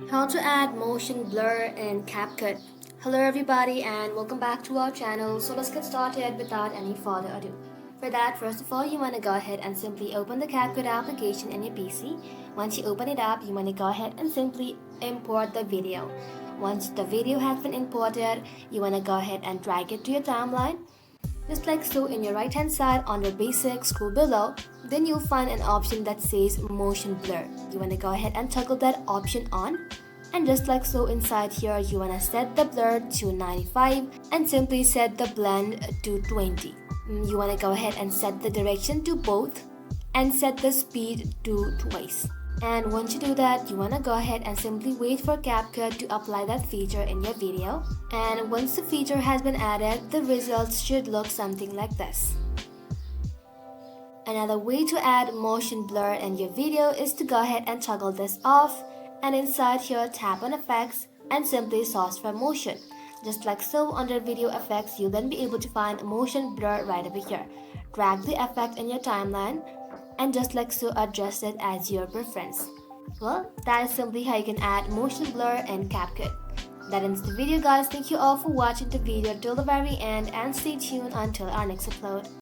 How to add motion blur in CapCut. Hello everybody and welcome back to our channel. So let's get started without any further ado. For that, first of all, you want to go ahead and simply open the CapCut application in your PC. Once you open it up, you want to go ahead and simply import the video. Once the video has been imported, you want to go ahead and drag it to your timeline. Just like so, in your right hand side under basic, scroll below, then you'll find an option that says motion blur. You want to go ahead and toggle that option on, and just like so, inside here you want to set the blur to 95 and simply set the blend to 20. You want to go ahead and set the direction to both and set the speed to twice. And once you do that, you want to go ahead and simply wait for CapCut to apply that feature in your video. And once the feature has been added, the results should look something like this. Another way to add motion blur in your video is to go ahead and toggle this off, and inside here tap on effects and simply search for motion. Just like so, under video effects, you'll then be able to find motion blur right over here. Drag the effect in your timeline and just like so, adjust it as your preference. Well, that is simply how you can add motion blur in CapCut. That ends the video, guys. Thank you all for watching the video till the very end and stay tuned until our next upload.